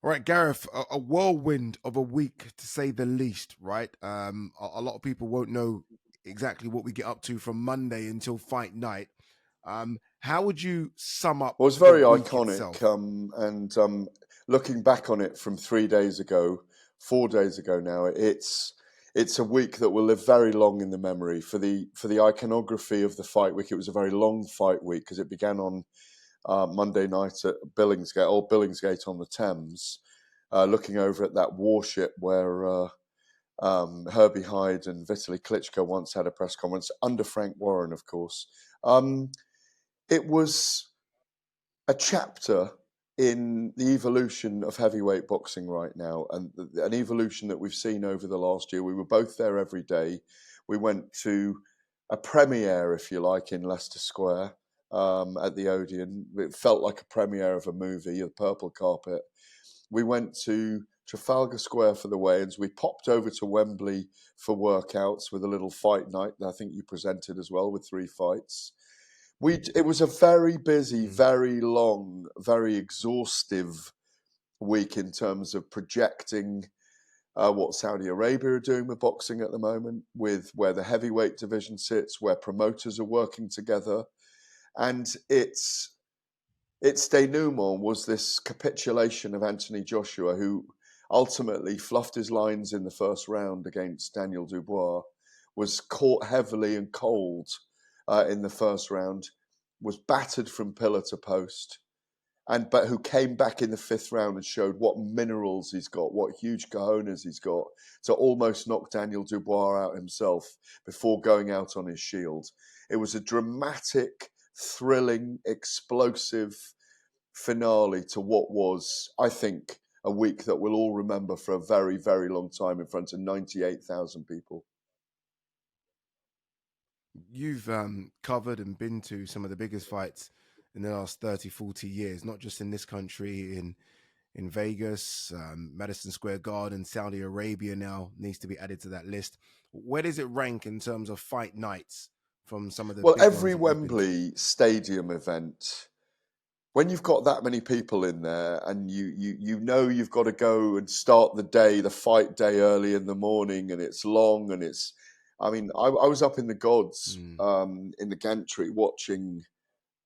All right, Gareth, a whirlwind of a week to say the least, right? A lot of people won't know exactly what we get up to from Monday until fight night. How would you sum up Well, it's the very week iconic, itself? and looking back on it from 3 days ago, 4 days ago now, it's a week that will live very long in the memory for the iconography of the fight week. It was a very long fight week because it began on Monday night at Billingsgate on the Thames, looking over at that warship where Herbie Hyde and Vitaly Klitschko once had a press conference under Frank Warren, of course. It was a chapter in the evolution of heavyweight boxing right now, and an evolution that we've seen over the last year. We were both there every day. We went to a premiere, if you like, in Leicester Square at the Odeon. It felt like a premiere of a movie, a purple carpet. We went to Trafalgar Square for the weigh-ins. We popped over to Wembley for workouts with a little fight night that I think you presented as well with 3 fights. It was a very busy, very long, very exhaustive week in terms of projecting what Saudi Arabia are doing with boxing at the moment, with where the heavyweight division sits, where promoters are working together. And its denouement was this capitulation of Anthony Joshua, who ultimately fluffed his lines in the first round against Daniel Dubois, was caught heavily and cold in the first round, was battered from pillar to post, but who came back in the 5th round and showed what minerals he's got, what huge cojones he's got, to almost knock Daniel Dubois out himself before going out on his shield. It was a dramatic, thrilling, explosive finale to what was, I think, a week that we'll all remember for a very, very long time in front of 98,000 people. You've covered and been to some of the biggest fights in the last 30, 40 years, not just in this country, in Vegas, Madison Square Garden, Saudi Arabia now needs to be added to that list. Where does it rank in terms of fight nights from some of the big every ones that you've been to? Wembley Stadium event, when you've got that many people in there and you know you've got to go and start the fight day early in the morning, and it's long, and it's, I mean, I was up in the gods in the gantry watching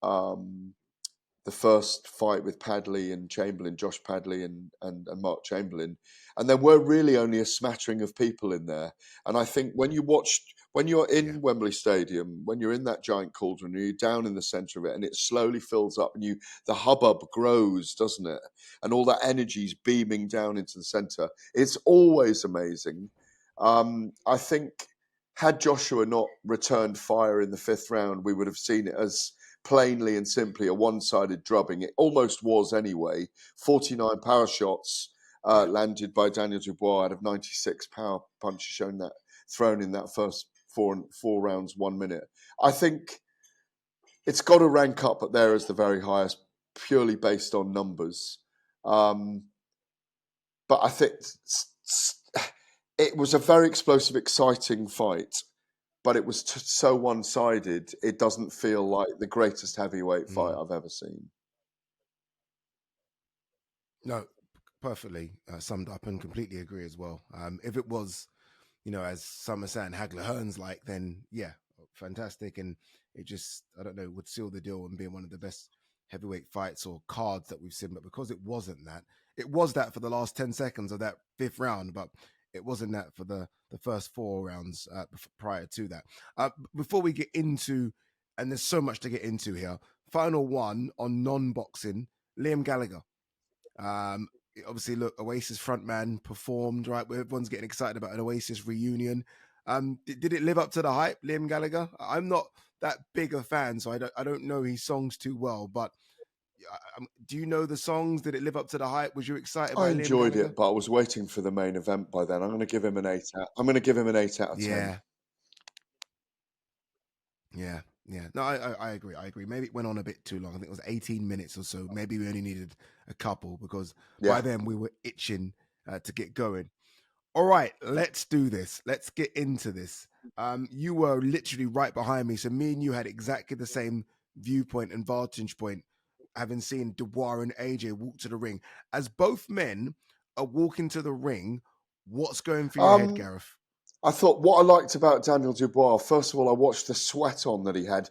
the first fight with Padley and Chamberlain, Josh Padley and Mark Chamberlain. And there were really only a smattering of people in there. And I think when you're in Wembley Stadium, when you're in that giant cauldron, you're down in the centre of it, and it slowly fills up, and the hubbub grows, doesn't it? And all that energy's beaming down into the centre. It's always amazing. I think had Joshua not returned fire in the 5th round, we would have seen it as plainly and simply a one-sided drubbing. It almost was anyway. 49 power shots landed by Daniel Dubois out of 96 power punches thrown in that first four rounds, 1 minute. I think it's got to rank up there as the very highest, purely based on numbers. But I think it was a very explosive, exciting fight. But it was so one-sided, it doesn't feel like the greatest heavyweight fight I've ever seen. No, perfectly summed up, and completely agree as well. If it was, as some are saying, Hagler Hearns like, then yeah, fantastic. And it just, I don't know, would seal the deal and being one of the best heavyweight fights or cards that we've seen. But because it wasn't that, it was that for the last 10 seconds of that 5th round, but it wasn't that for the first 4 rounds prior to that. Before we get into, and there's so much to get into here, final one on non-boxing, Liam Gallagher. Obviously, look, Oasis frontman performed, right? Everyone's getting excited about an Oasis reunion. Did it live up to the hype, Liam Gallagher? I'm not that big a fan, so I don't know his songs too well, but do you know the songs? Did it live up to the hype? Was you excited by Liam Gallagher? I enjoyed it, but I was waiting for the main event by then. I'm going to give him an 8 out. I'm going to give him an 8 out of 10. Yeah. No, I agree. Maybe it went on a bit too long. I think it was 18 minutes or so. Maybe we only needed a couple because by then we were itching to get going. All right, let's do this. Let's get into this. You were literally right behind me. So me and you had exactly the same viewpoint and vantage point having seen Dubois and AJ walk to the ring. As both men are walking to the ring, what's going through your head, Gareth? I thought what I liked about Daniel Dubois, first of all, I watched the sweat on that he had.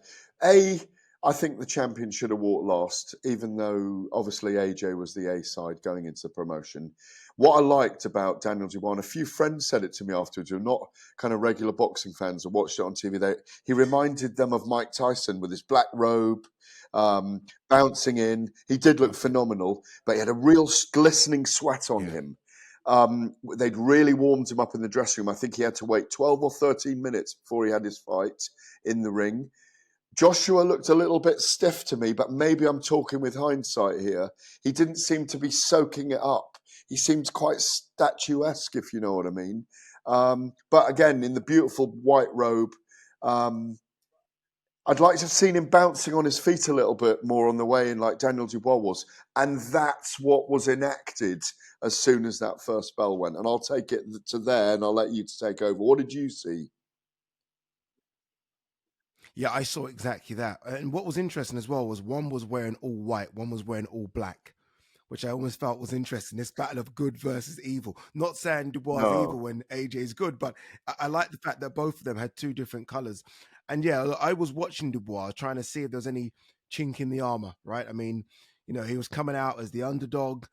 I think the champion should have walked last, even though obviously AJ was the A side going into the promotion. What I liked about Daniel Dubois, and a few friends said it to me afterwards, who are not kind of regular boxing fans or watched it on TV, he reminded them of Mike Tyson with his black robe, bouncing in. He did look phenomenal, but he had a real glistening sweat on him. They'd really warmed him up in the dressing room. I think he had to wait 12 or 13 minutes before he had his fight in the ring. Joshua looked a little bit stiff to me, but maybe I'm talking with hindsight here. He didn't seem to be soaking it up. He seemed quite statuesque, if you know what I mean. But again, in the beautiful white robe, I'd like to have seen him bouncing on his feet a little bit more on the way in, like Daniel Dubois was. And that's what was enacted as soon as that first bell went. And I'll take it to there and I'll let you take over. What did you see? Yeah, I saw exactly that. And what was interesting as well was one was wearing all white, one was wearing all black, which I almost felt was interesting. This battle of good versus evil. Not saying Dubois is evil when AJ is good, but I like the fact that both of them had two different colors. And yeah, I was watching Dubois trying to see if there was any chink in the armor, right? I mean, he was coming out as the underdog,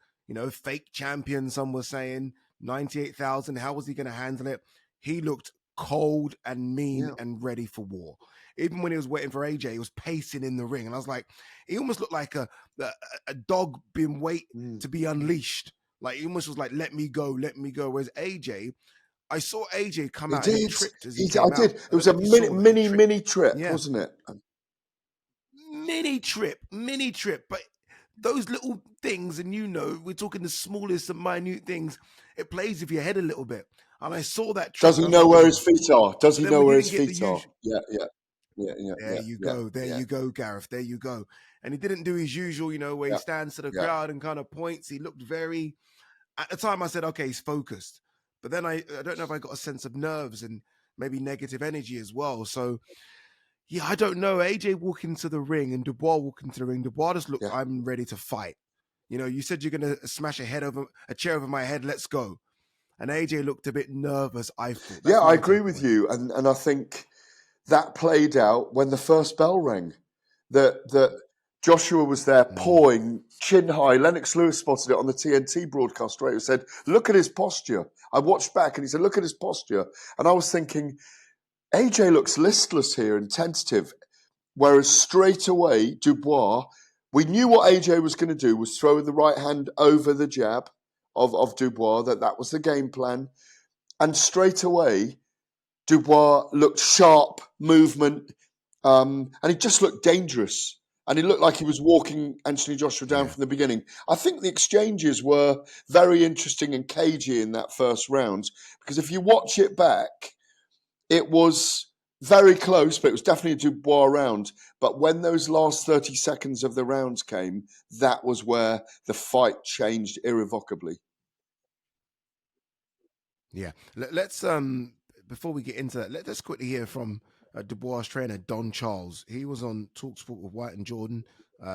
fake champion, some were saying, 98,000. How was he going to handle it? He looked cold and mean and ready for war. Even when he was waiting for AJ, he was pacing in the ring. And I was like, he almost looked like a dog being waiting to be unleashed. Like he almost was like, let me go. Whereas AJ, I saw AJ come out and he tripped as he came out. It was a mini trip, wasn't it? Mini trip. But those little things, and we're talking the smallest and minute things, it plays with your head a little bit. And I saw that trip. Does he know where his feet are? Does he know where his feet are? Yeah. There you go, Gareth. There you go. And he didn't do his usual, where he stands to the crowd and kind of points. He looked very, at the time I said, okay, he's focused. But then I don't know if I got a sense of nerves and maybe negative energy as well. So, yeah, I don't know. AJ walking to the ring and Dubois walking to the ring. Dubois just looked, I'm ready to fight. You said you're going to smash a chair over my head. Let's go. And AJ looked a bit nervous, I thought. Yeah, I agree with you. And I think that played out when the first bell rang. That Joshua was there pawing, chin high. Lennox Lewis spotted it on the TNT broadcast radio. Said, look at his posture. I watched back and he said, look at his posture. And I was thinking, AJ looks listless here and tentative. Whereas straight away, Dubois, we knew what AJ was going to do, was throw the right hand over the jab of Dubois, that was the game plan. And straight away, Dubois looked sharp, movement, and he just looked dangerous. And he looked like he was walking Anthony Joshua down from the beginning. I think the exchanges were very interesting and cagey in that first round, because if you watch it back, it was very close, but it was definitely a Dubois round. But when those last 30 seconds of the rounds came, that was where the fight changed irrevocably. Yeah. Let's before we get into that, let's quickly hear from Dubois' trainer, Don Charles. He was on talkSPORT with White and Jordan.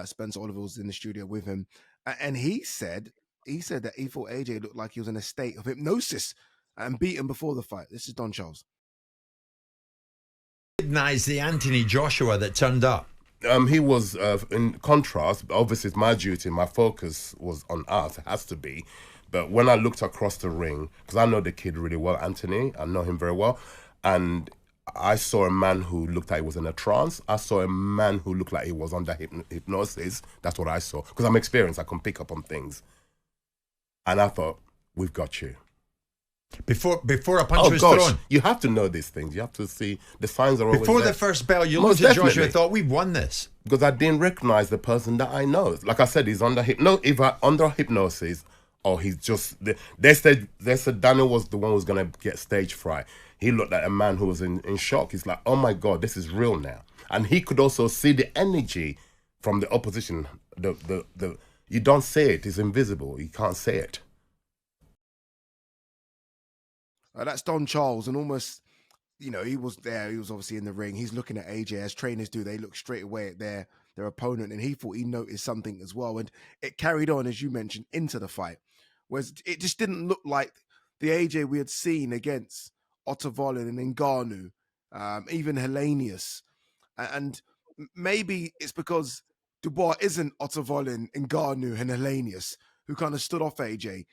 Spencer Oliver was in the studio with him. And he said that he thought AJ looked like he was in a state of hypnosis and beaten before the fight. This is Don Charles. Recognize the Anthony Joshua that turned up. He was, in contrast, obviously it's my duty, my focus was on us, it has to be. But when I looked across the ring, because I know the kid really well, Anthony, I know him very well, and I saw a man who looked like he was in a trance. I saw a man who looked like he was under hypnosis. That's what I saw. Because I'm experienced, I can pick up on things. And I thought, we've got you. Before a punch was thrown. You have to know these things. You have to see the signs are always Before there. The first bell, you looked at Joshua and thought, we've won this. Because I didn't recognize the person that I know. Like I said, he's under under hypnosis, or he's just... They said Daniel was the one who was going to get stage fright. He looked like a man who was in shock. He's like, oh my God, this is real now. And he could also see the energy from the opposition. You don't see it. It's invisible. You can't see it. That's Don Charles, and almost, he was there. He was obviously in the ring. He's looking at AJ, as trainers do. They look straight away at their their opponent, and he thought he noticed something as well. And it carried on, as you mentioned, into the fight. Whereas it just didn't look like the AJ we had seen against Ottavolu and Ngannou, even Hellenius. And maybe it's because Dubois isn't Ottavolu, Ngannou, and Hellenius, who kind of stood off AJ.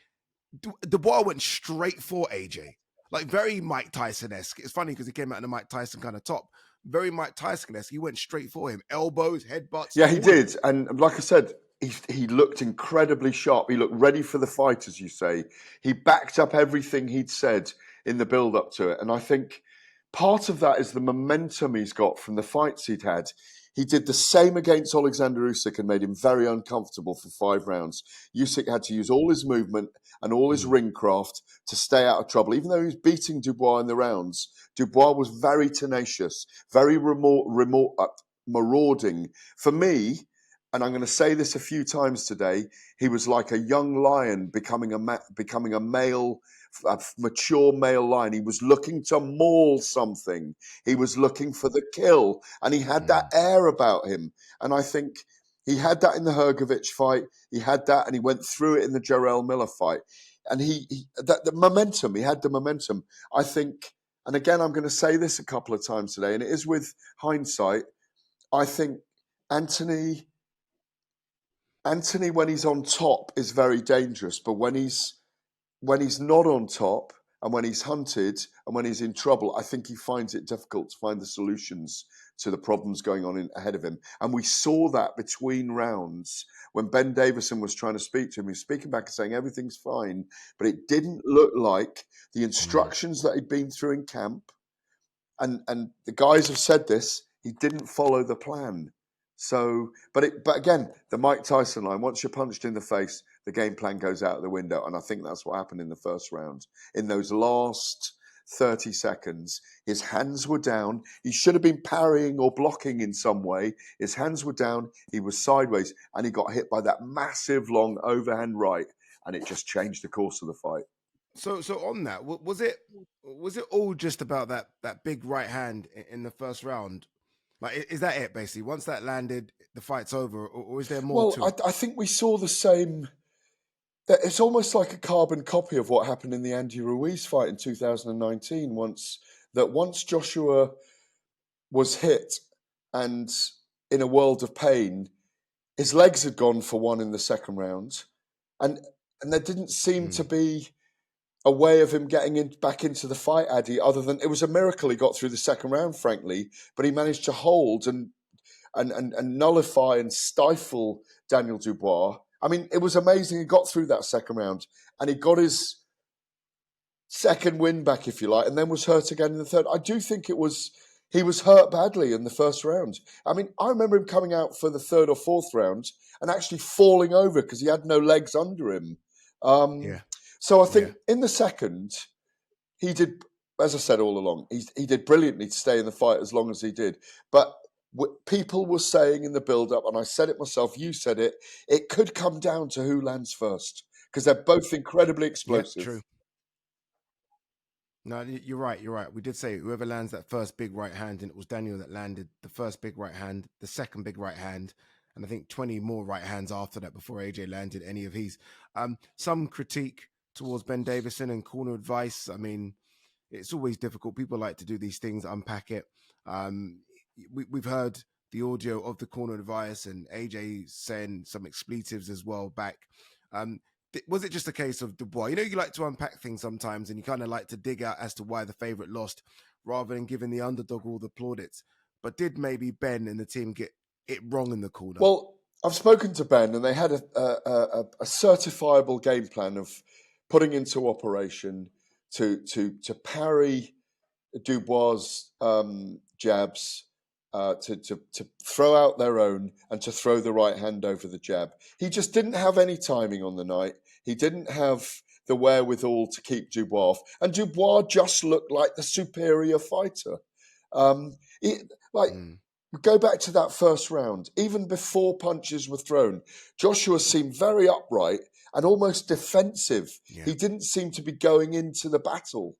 Dubois went straight for AJ, like very Mike Tyson-esque. It's funny because he came out in a Mike Tyson kind of top, very Mike Tyson-esque. He went straight for him, elbows, headbutts. Yeah, he did, and like I said, he looked incredibly sharp. He looked ready for the fight, as you say. He backed up everything he'd said in the build-up to it, and I think part of that is the momentum he's got from the fights he'd had. He did the same against Alexander Usyk and made him very uncomfortable for 5 rounds. Usyk had to use all his movement and all his ring craft to stay out of trouble. Even though he was beating Dubois in the rounds, Dubois was very tenacious, very marauding. For me, and I'm going to say this a few times today, he was like a young lion becoming a male, a mature male lion. He was looking to maul something. He was looking for the kill, and he had that air about him. And I think he had that in the Hrgovic fight. He had that, and he went through it in the Jarrell Miller fight. And he the momentum. He had the momentum. I think, and again, I'm going to say this a couple of times today, and it is with hindsight. I think Anthony, when he's on top, is very dangerous. But when he's not on top, and when he's hunted, and when he's in trouble, I think he finds it difficult to find the solutions to the problems going on ahead of him. And we saw that between rounds when Ben Davison was trying to speak to him. He was speaking back and saying everything's fine, but it didn't look like the instructions that he'd been through in camp. And the guys have said this, he didn't follow the plan. So, but again, the Mike Tyson line, once you're punched in the face, the game plan goes out the window. And I think that's what happened in the first round. In those last 30 seconds, his hands were down. He should have been parrying or blocking in some way. His hands were down. He was sideways, and he got hit by that massive, long overhand right. And it just changed the course of the fight. So on that, was it all just about that big right hand in the first round? Like, is that it, basically? Once that landed, the fight's over, or is there more to it? I think we saw the same. It's almost like a carbon copy of what happened in the Andy Ruiz fight in 2019. Once Joshua was hit and in a world of pain, his legs had gone for one in the second round, and there didn't seem to be a way of him getting back into the fight, Addy, other than it was a miracle he got through the second round, frankly, but he managed to hold and nullify and stifle Daniel Dubois. I mean, it was amazing. He got through that second round and he got his second win back, if you like, and then was hurt again in the third. I do think he was hurt badly in the first round. I mean, I remember him coming out for the third or fourth round and actually falling over because he had no legs under him. So I think in the second, he did, as I said all along, he did brilliantly to stay in the fight as long as he did. But people were saying in the build-up, and I said it myself, you said it, it could come down to who lands first because they're both incredibly explosive. Yeah, true. No, you're right. We did say whoever lands that first big right hand, and it was Daniel that landed the first big right hand, the second big right hand, and I think 20 more right hands after that before AJ landed any of his. Some critique towards Ben Davison and corner advice. I mean, it's always difficult. People like to do these things, unpack it. We've heard the audio of the corner advice and AJ saying some expletives as well back. Was it just a case of Dubois? You know, you like to unpack things sometimes and you kind of like to dig out as to why the favourite lost rather than giving the underdog all the plaudits. But did maybe Ben and the team get it wrong in the corner? Well, I've spoken to Ben and they had a certifiable game plan of putting into operation to parry Dubois' jabs, to throw out their own and to throw the right hand over the jab. He just didn't have any timing on the night. He didn't have the wherewithal to keep Dubois off. And Dubois just looked like the superior fighter. Go back to that first round. Even before punches were thrown, Joshua seemed very upright and almost defensive. Yeah. He didn't seem to be going into the battle.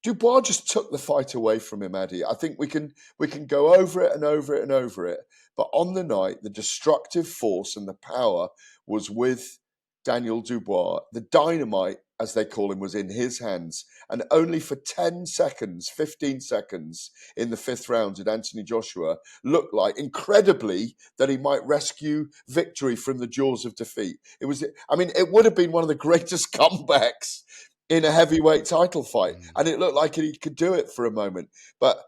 Dubois just took the fight away from him, Addy. I think we can go over it and over it and over it, but on the night, the destructive force and the power was with Daniel Dubois. The dynamite, as they call him, was in his hands. And only for 10 seconds, 15 seconds in the 5th round did Anthony Joshua look like, incredibly, that he might rescue victory from the jaws of defeat. It would have been one of the greatest comebacks in a heavyweight title fight. And it looked like he could do it for a moment. But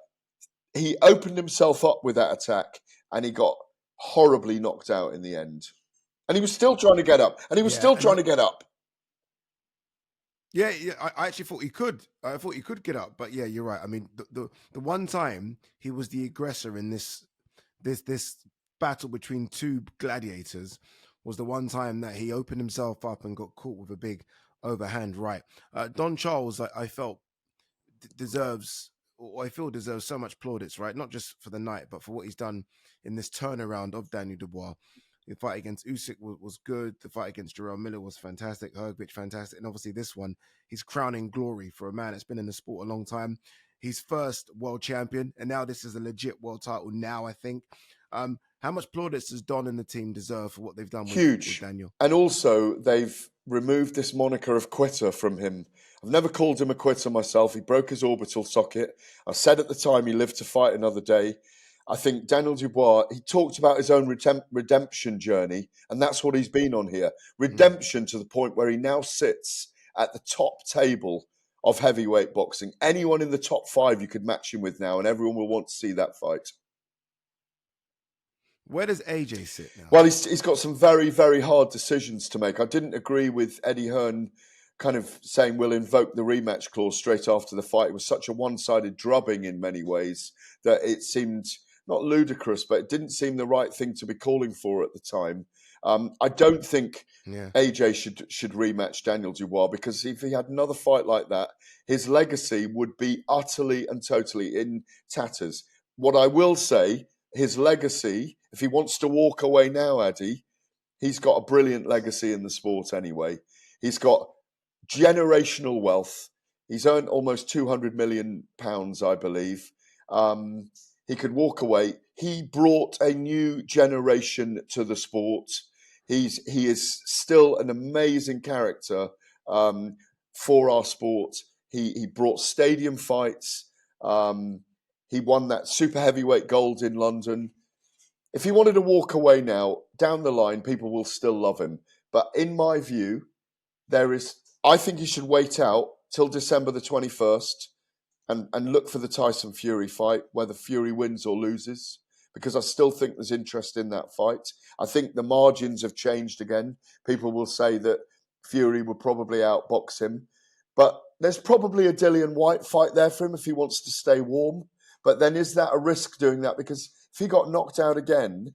he opened himself up with that attack and he got horribly knocked out in the end. And he was still trying to get up. Yeah, I actually thought he could. I thought he could get up. But yeah, you're right. I mean, the one time he was the aggressor in this battle between two gladiators was the one time that he opened himself up and got caught with a big overhand right. Don Charles, I felt deserves so much plaudits, right? Not just for the night, but for what he's done in this turnaround of Daniel Dubois. The fight against Usyk was good. The fight against Jarrell Miller was fantastic. Hergovich, fantastic. And obviously this one, he's crowning glory for a man that's been in the sport a long time. He's first world champion, and now this is a legit world title now, I think. How much plaudits does Don and the team deserve for what they've done with Daniel? And also, they've removed this moniker of quitter from him. I've never called him a quitter myself. He broke his orbital socket. I said at the time he lived to fight another day. I think Daniel Dubois, he talked about his own redemption journey, and that's what he's been on here. Redemption to the point where he now sits at the top table of heavyweight boxing. Anyone in the top 5 you could match him with now, and everyone will want to see that fight. Where does AJ sit now? Well, he's got some very, very hard decisions to make. I didn't agree with Eddie Hearn kind of saying we'll invoke the rematch clause straight after the fight. It was such a one-sided drubbing in many ways that it seemed not ludicrous, but it didn't seem the right thing to be calling for at the time. I don't think AJ should rematch Daniel Dubois, because if he had another fight like that, his legacy would be utterly and totally in tatters. What I will say, his legacy, if he wants to walk away now, Addy, he's got a brilliant legacy in the sport anyway. He's got generational wealth. He's earned almost £200 million, I believe. He could walk away. He brought a new generation to the sport. He is still an amazing character for our sport. He brought stadium fights. He won that super heavyweight gold in London. If he wanted to walk away now, down the line, people will still love him. But in my view, I think he should wait out till December the 21st and look for the Tyson Fury fight, whether Fury wins or loses, because I still think there's interest in that fight. I think the margins have changed again. People will say that Fury would probably outbox him. But there's probably a Dillian White fight there for him if he wants to stay warm. But then is that a risk doing that? Because if he got knocked out again,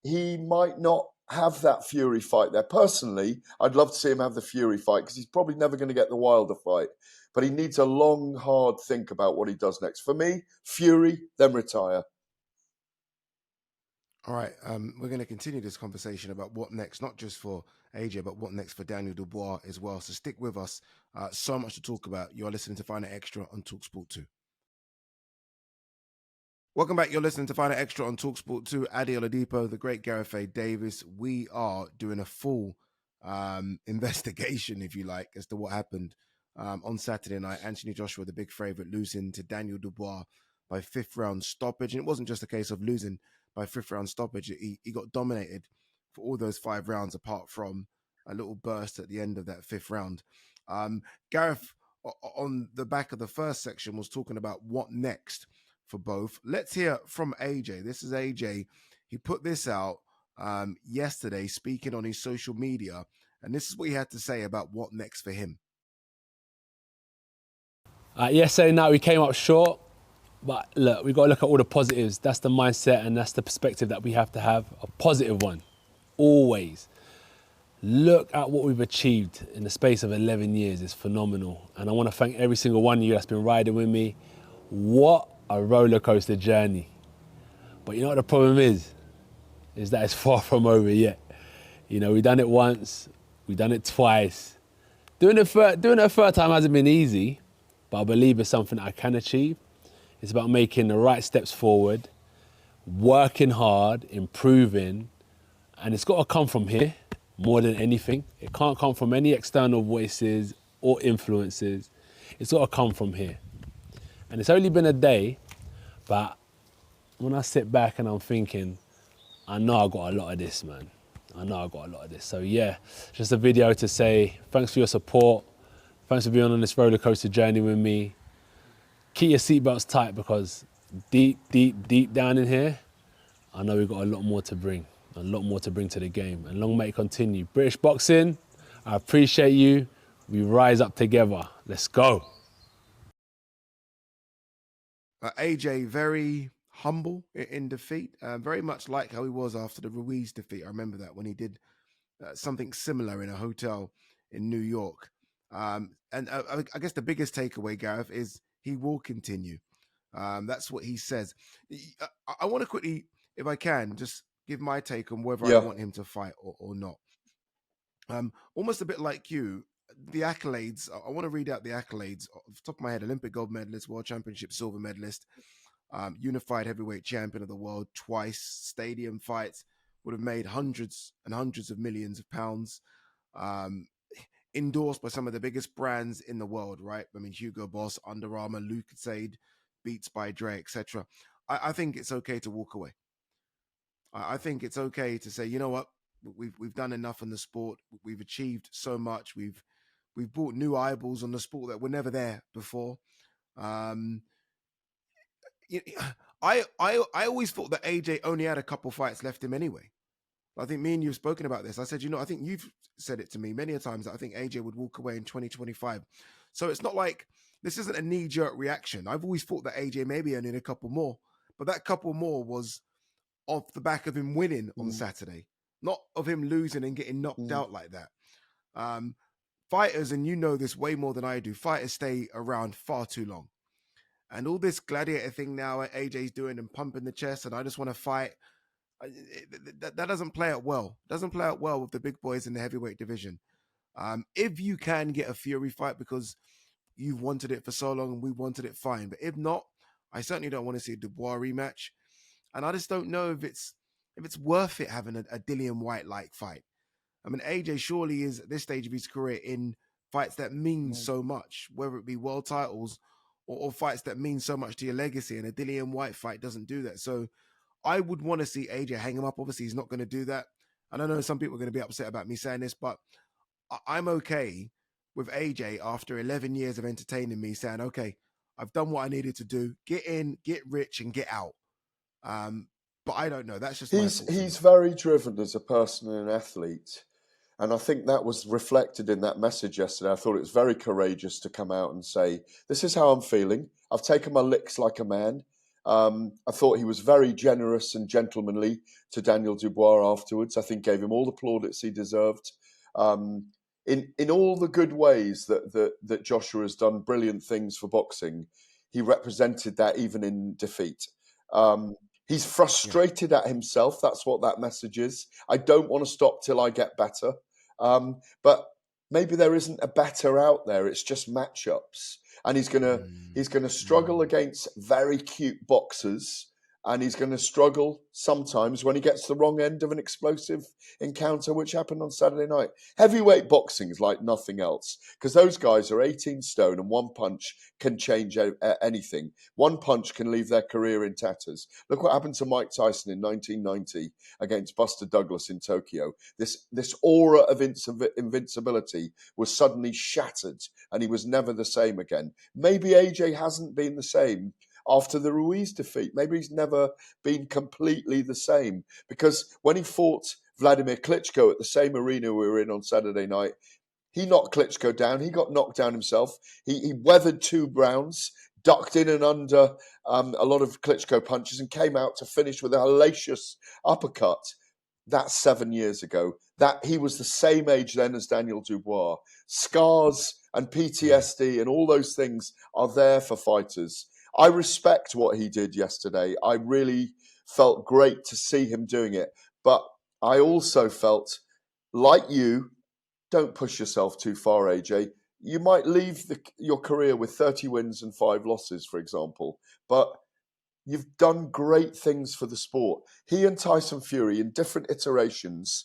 he might not have that Fury fight there. Personally, I'd love to see him have the Fury fight, because he's probably never going to get the Wilder fight. But he needs a long, hard think about what he does next. For me, Fury, then retire. All right, we're going to continue this conversation about what next, not just for AJ, but what next for Daniel Dubois as well. So stick with us. So much to talk about. You're listening to Find It Extra on talkSPORT 2. Welcome back. You're listening to Find It Extra on talkSPORT 2. Adi Oladipo, the great Gareth Davies. We are doing a full investigation, if you like, as to what happened on Saturday night. Anthony Joshua, the big favourite, losing to Daniel Dubois by 5th round stoppage. And it wasn't just a case of losing by 5th round stoppage. He got dominated for all those 5 rounds, apart from a little burst at the end of that 5th round. Gareth, on the back of the first section, was talking about what next for both. Let's hear from AJ. This is AJ. He put this out yesterday, speaking on his social media, and this is what he had to say about what next for him. Yesterday night we came up short, but look, we've got to look at all the positives. That's the mindset and that's the perspective that we have to have, a positive one, always. Look at what we've achieved in the space of 11 years. It's phenomenal. And I want to thank every single one of you that's been riding with me. What a roller coaster journey. But you know what the problem is that it's far from over yet. You know, we've done it once, we've done it twice. Doing it a third time hasn't been easy, but I believe it's something I can achieve. It's about making the right steps forward, working hard, improving, and it's got to come from here more than anything. It can't come from any external voices or influences. It's got to come from here. And it's only been a day, but when I sit back and I'm thinking, I know I got a lot of this, man. I know I got a lot of this. So yeah, just a video to say thanks for your support. Thanks for being on this roller coaster journey with me. Keep your seatbelts tight because deep, deep, deep down in here, I know we've got a lot more to bring. A lot more to bring to the game. And long may it continue. British boxing, I appreciate you. We rise up together. Let's go. AJ, very humble in defeat, very much like how he was after the Ruiz defeat. I remember that when he did something similar in a hotel in New York. And I guess the biggest takeaway, Gareth, is he will continue. That's what he says. I want to quickly, if I can, just give my take on whether I want him to fight or not. Almost a bit like you, the accolades, I want to read out the accolades off the top of my head. Olympic gold medalist, world championship silver medalist, unified heavyweight champion of the world twice, stadium fights, would have made hundreds and hundreds of millions of pounds, endorsed by some of the biggest brands in the world, right? I mean, Hugo Boss, Under Armour, Lucozade, Beats by Dre, etc. I think it's okay to walk away. I think it's okay to say, you know what, we've done enough in the sport. We've achieved so much. We've brought new eyeballs on the sport that were never there before. I always thought that AJ only had a couple fights left him anyway. I think me and you have spoken about this. I said, I think you've said it to me many a times that I think AJ would walk away in 2025. So it's not like this isn't a knee-jerk reaction. I've always thought that AJ maybe only had a couple more, but that couple more was off the back of him winning on Saturday, not of him losing and getting knocked out like that. Fighters, and you know this way more than I do, fighters stay around far too long. And all this gladiator thing now AJ's doing and pumping the chest and I just want to fight, that doesn't play out well. Doesn't play out well with the big boys in the heavyweight division. If you can get a Fury fight because you've wanted it for so long and we wanted it, fine. But if not, I certainly don't want to see a Dubois rematch. And I just don't know if it's worth it having a Dillian White-like fight. I mean, AJ surely is at this stage of his career in fights that mean so much, whether it be world titles or fights that mean so much to your legacy. And a Dillian White fight doesn't do that. So I would want to see AJ hang him up. Obviously, he's not going to do that. And I know some people are going to be upset about me saying this, but I'm okay with AJ after 11 years of entertaining me saying, okay, I've done what I needed to do. Get in, get rich, and get out. But I don't know. That's just he's very driven as a person and an athlete. And I think that was reflected in that message yesterday. I thought it was very courageous to come out and say, this is how I'm feeling. I've taken my licks like a man. I thought he was very generous and gentlemanly to Daniel Dubois afterwards. I think gave him all the plaudits he deserved. In all the good ways that Joshua has done brilliant things for boxing, he represented that even in defeat. He's frustrated at himself. That's what that message is. I don't want to stop till I get better. But maybe there isn't a better out there. It's just matchups. And he's gonna struggle against very cute boxers, and he's going to struggle sometimes when he gets the wrong end of an explosive encounter, which happened on Saturday night. Heavyweight boxing is like nothing else, because those guys are 18 stone and one punch can change anything. One punch can leave their career in tatters. Look what happened to Mike Tyson in 1990 against Buster Douglas in Tokyo. This aura of invincibility was suddenly shattered, and he was never the same again. Maybe AJ hasn't been the same after the Ruiz defeat. Maybe he's never been completely the same, because when he fought Vladimir Klitschko at the same arena we were in on Saturday night, he knocked Klitschko down. He got knocked down himself. He weathered 2 rounds, ducked in and under a lot of Klitschko punches, and came out to finish with a hellacious uppercut. That's 7 years ago. That he was the same age then as Daniel Dubois. Scars and PTSD and all those things are there for fighters. I respect what he did yesterday. I really felt great to see him doing it. But I also felt, like you, don't push yourself too far, AJ. you might leave your career with 30 wins and 5 losses, for example, but you've done great things for the sport. He and Tyson Fury in different iterations,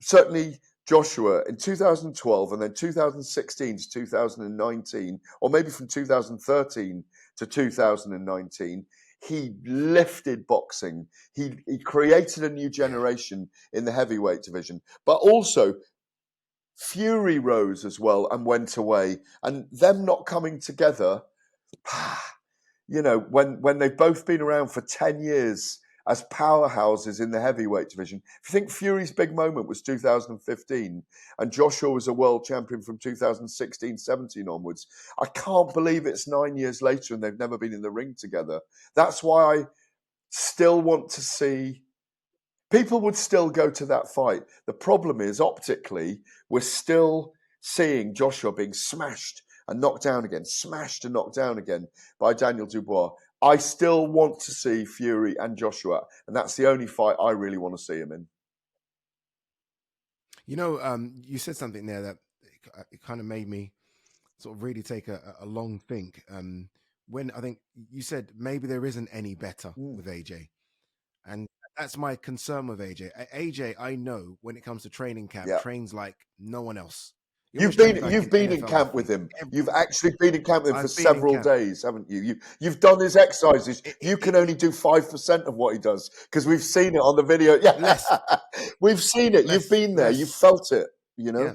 certainly Joshua in 2012 and then 2016 to 2019, or maybe from 2013 to 2019, he lifted boxing. He created a new generation in the heavyweight division. But also, Fury rose as well and went away. And them not coming together, when they've both been around for 10 years as powerhouses in the heavyweight division. If you think Fury's big moment was 2015 and Joshua was a world champion from 2016-17 onwards, I can't believe it's 9 years later and they've never been in the ring together. That's why I still want to see... People would still go to that fight. The problem is, optically, we're still seeing Joshua being smashed and knocked down again, smashed and knocked down again by Daniel Dubois. I still want to see Fury and Joshua, and that's the only fight I really want to see him in. You said something there that it kind of made me sort of really take a long think. When I think you said maybe there isn't any better with AJ, and that's my concern with AJ. AJ, I know when it comes to training camp, trains like no one else. You've been in camp with him. You've actually been in camp with him for several days, haven't you? You've done his exercises. You can only do 5% of what he does because we've seen it on the video. Yeah, we've seen it. You've been there. You've felt it. Yeah.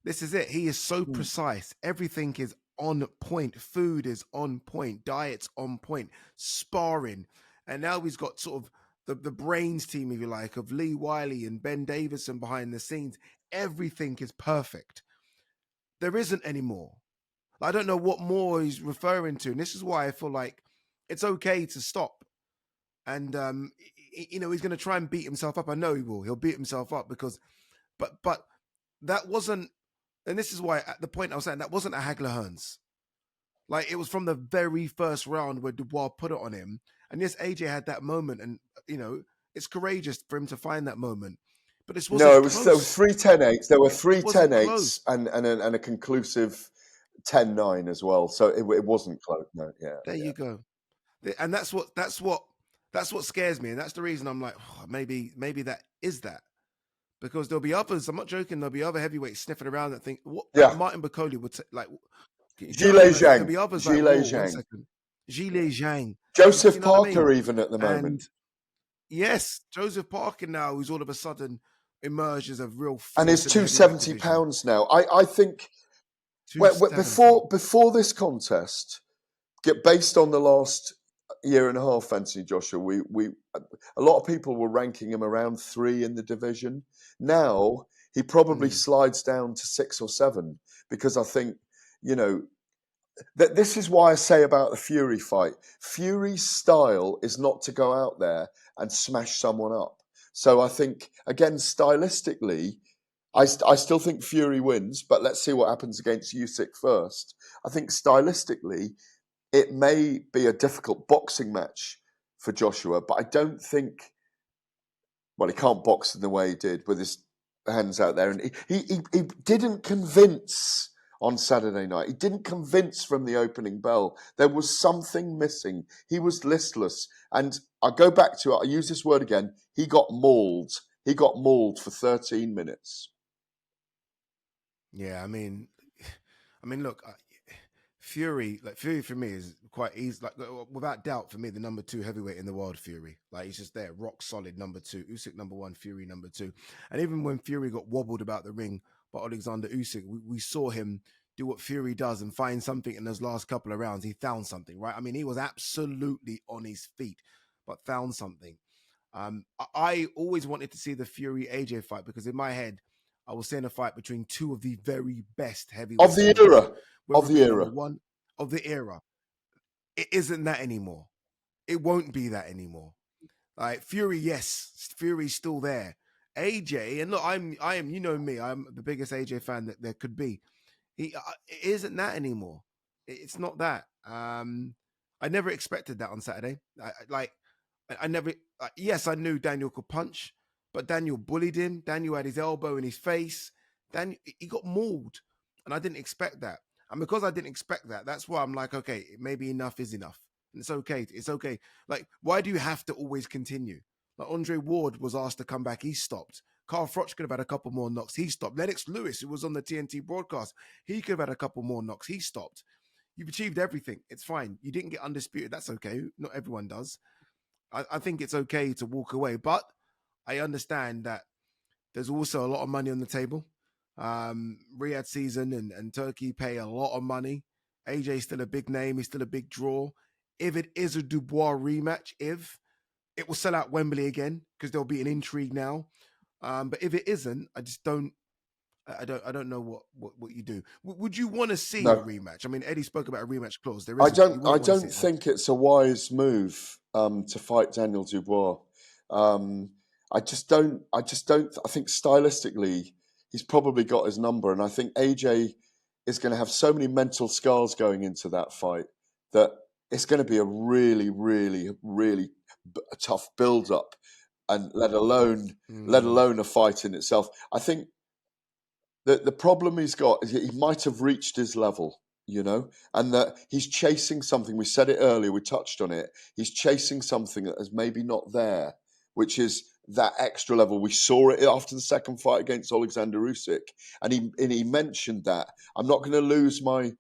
This is it. He is so precise. Everything is on point. Food is on point. Diet's on point. Sparring, and now he's got sort of the brains team, if you like, of Lee Wiley and Ben Davison behind the scenes. Everything is perfect. There isn't any more. I don't know what more he's referring to. And this is why I feel like it's okay to stop. And, he's going to try and beat himself up. I know he will. He'll beat himself up but that wasn't, and this is why at the point I was saying, that wasn't a Hagler Hearns. Like, it was from the very first round where Dubois put it on him. And yes, AJ had that moment, and, it's courageous for him to find that moment. But this wasn't close. There was 3 10-8s. There were 3 10-8s and a conclusive 10-9 as well. So it wasn't close. No, There you go. And that's what scares me. And that's the reason I'm like, maybe that is that. Because there'll be others, I'm not joking, there'll be other heavyweights sniffing around that think, what Martin Bakoli would say, like... Zhile Zhang. There'll be others like, Zhile Zhang. Joseph Parker even at the moment. And yes, Joseph Parker now, who's all of a sudden emerged as a real... And is 270 pounds now. I think before this contest, based on the last year and a half, Anthony Joshua, a lot of people were ranking him around 3 in the division. Now he probably slides down to 6 or 7 because I think, that this is why I say about the Fury fight. Fury's style is not to go out there and smash someone up. So I think, again, stylistically, I still think Fury wins, but let's see what happens against Usyk first. I think stylistically, it may be a difficult boxing match for Joshua, but I don't think... Well, he can't box in the way he did with his hands out there. And he didn't convince on Saturday night. He didn't convince from the opening bell. There was something missing. He was listless. And I go back to it, I use this word again, he got mauled. He got mauled for 13 minutes. Yeah, I mean, look, Fury for me is quite easy. Like, without doubt, for me, the number 2 heavyweight in the world, Fury. Like, he's just there, rock solid number 2. Usyk number 1, Fury number 2. And even when Fury got wobbled about the ring by Alexander Usyk, we saw him do what Fury does and find something in those last couple of rounds. He found something, right? I mean, he was absolutely on his feet, but found something. I always wanted to see the Fury AJ fight because in my head, I was seeing a fight between 2 of the very best heavyweights of the era. One of the era. It isn't that anymore. It won't be that anymore. Like, Fury, yes, Fury's still there. AJ, and look, I am, you know me, I'm the biggest AJ fan that there could be. It isn't that anymore. It's not that. I never expected that on Saturday. I never. Yes, I knew Daniel could punch, but Daniel bullied him. Daniel had his elbow in his face. Daniel, he got mauled. And I didn't expect that. And because I didn't expect that, that's why I'm like, okay, maybe enough is enough. And it's okay. It's okay. Like, why do you have to always continue? Like Andre Ward was asked to come back. He stopped. Carl Froch could have had a couple more knocks. He stopped. Lennox Lewis, who was on the TNT broadcast, he could have had a couple more knocks. He stopped. You've achieved everything. It's fine. You didn't get undisputed. That's okay. Not everyone does. I think it's okay to walk away. But I understand that there's also a lot of money on the table. Riyadh season and Turkey pay a lot of money. AJ's still a big name. He's still a big draw. If it is a Dubois rematch, if it will sell out Wembley again, because there'll be an intrigue now. But if it isn't, I just don't. I don't know what you do. Would you want to see a rematch? I mean, Eddie spoke about a rematch clause. There is. I don't think it's a wise move to fight Daniel Dubois. I just don't. I think stylistically, he's probably got his number, and I think AJ is going to have so many mental scars going into that fight that it's going to be a really, really, really tough build-up, and let alone a fight in itself. I think that the problem he's got is he might have reached his level, and that he's chasing something. We said it earlier, we touched on it. He's chasing something that is maybe not there, which is that extra level. We saw it after the second fight against Alexander Usyk, and he mentioned that I'm not going to lose my